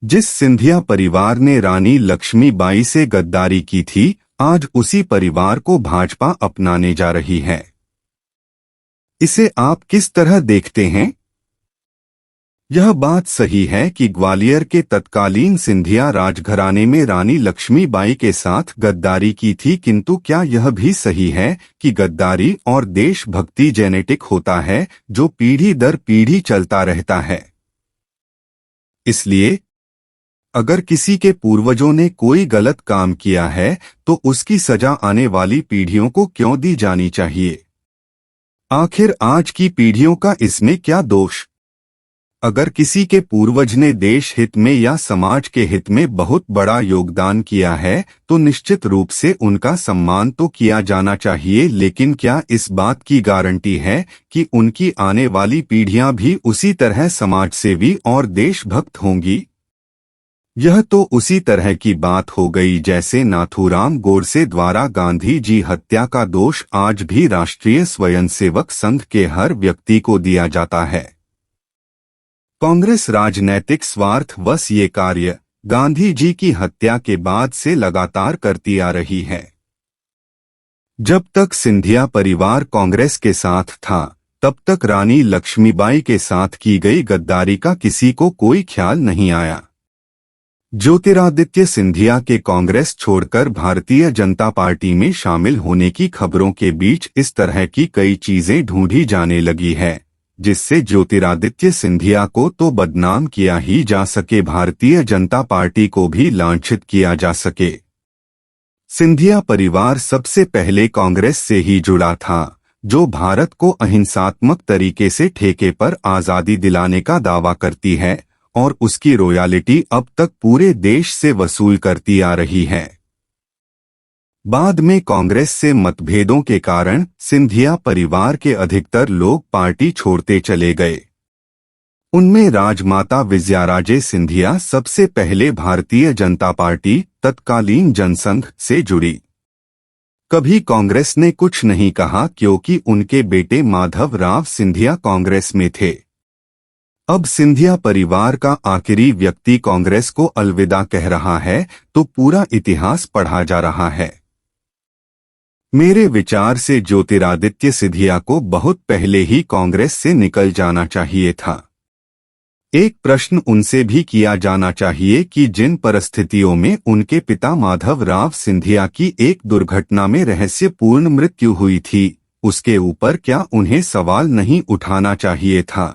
जिस सिंधिया परिवार ने रानी लक्ष्मीबाई से गद्दारी की थी, आज उसी परिवार को भाजपा अपनाने जा रही है। इसे आप किस तरह देखते हैं? यह बात सही है कि ग्वालियर के तत्कालीन सिंधिया राजघराने में रानी लक्ष्मीबाई के साथ गद्दारी की थी, किंतु क्या यह भी सही है कि गद्दारी और देशभक्ति जेनेटिक होता है जो पीढ़ी दर पीढ़ी चलता रहता है? इसलिए अगर किसी के पूर्वजों ने कोई गलत काम किया है तो उसकी सजा आने वाली पीढ़ियों को क्यों दी जानी चाहिए? आखिर आज की पीढ़ियों का इसमें क्या दोष? अगर किसी के पूर्वज ने देश हित में या समाज के हित में बहुत बड़ा योगदान किया है तो निश्चित रूप से उनका सम्मान तो किया जाना चाहिए, लेकिन क्या इस बात की गारंटी है कि उनकी आने वाली पीढ़ियां भी उसी तरह समाजसेवी और देशभक्त होंगी? यह तो उसी तरह की बात हो गई जैसे नाथूराम गोडसे द्वारा गांधी जी हत्या का दोष आज भी राष्ट्रीय स्वयंसेवक संघ के हर व्यक्ति को दिया जाता है। कांग्रेस राजनैतिक स्वार्थवश ये कार्य गांधी जी की हत्या के बाद से लगातार करती आ रही है। जब तक सिंधिया परिवार कांग्रेस के साथ था, तब तक रानी लक्ष्मीबाई के साथ की गई गद्दारी का किसी को कोई ख्याल नहीं आया। ज्योतिरादित्य सिंधिया के कांग्रेस छोड़कर भारतीय जनता पार्टी में शामिल होने की खबरों के बीच इस तरह की कई चीजें ढूंढी जाने लगी है, जिससे ज्योतिरादित्य सिंधिया को तो बदनाम किया ही जा सके, भारतीय जनता पार्टी को भी लांछित किया जा सके। सिंधिया परिवार सबसे पहले कांग्रेस से ही जुड़ा था, जो भारत को अहिंसात्मक तरीके से ठेके पर आजादी दिलाने का दावा करती है और उसकी रॉयल्टी अब तक पूरे देश से वसूल करती आ रही है। बाद में कांग्रेस से मतभेदों के कारण सिंधिया परिवार के अधिकतर लोग पार्टी छोड़ते चले गए। उनमें राजमाता विजयाराजे सिंधिया सबसे पहले भारतीय जनता पार्टी तत्कालीन जनसंघ से जुड़ी। कभी कांग्रेस ने कुछ नहीं कहा क्योंकि उनके बेटे माधव राव सिंधिया कांग्रेस में थे। अब सिंधिया परिवार का आखिरी व्यक्ति कांग्रेस को अलविदा कह रहा है तो पूरा इतिहास पढ़ा जा रहा है। मेरे विचार से ज्योतिरादित्य सिंधिया को बहुत पहले ही कांग्रेस से निकल जाना चाहिए था। एक प्रश्न उनसे भी किया जाना चाहिए कि जिन परिस्थितियों में उनके पिता माधव राव सिंधिया की एक दुर्घटना में रहस्यपूर्ण मृत्यु हुई थी, उसके ऊपर क्या उन्हें सवाल नहीं उठाना चाहिए था?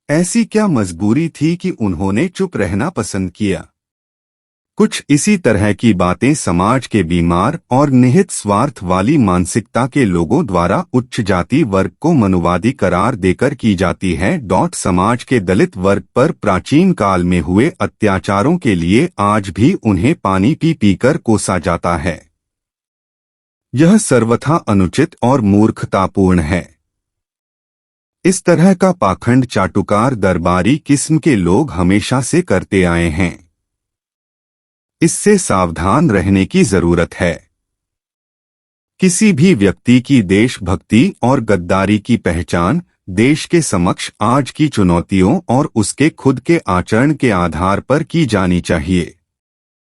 ऐसी क्या मजबूरी थी कि उन्होंने चुप रहना पसंद किया? कुछ इसी तरह की बातें समाज के बीमार और निहित स्वार्थ वाली मानसिकता के लोगों द्वारा उच्च जाति वर्ग को मनुवादी करार देकर की जाती है। समाज के दलित वर्ग पर प्राचीन काल में हुए अत्याचारों के लिए आज भी उन्हें पानी पी पीकर कोसा जाता है। यह सर्वथा अनुचित और मूर्खतापूर्ण है। इस तरह का पाखंड चाटुकार दरबारी किस्म के लोग हमेशा से करते आए हैं। इससे सावधान रहने की जरूरत है। किसी भी व्यक्ति की देशभक्ति और गद्दारी की पहचान देश के समक्ष आज की चुनौतियों और उसके खुद के आचरण के आधार पर की जानी चाहिए।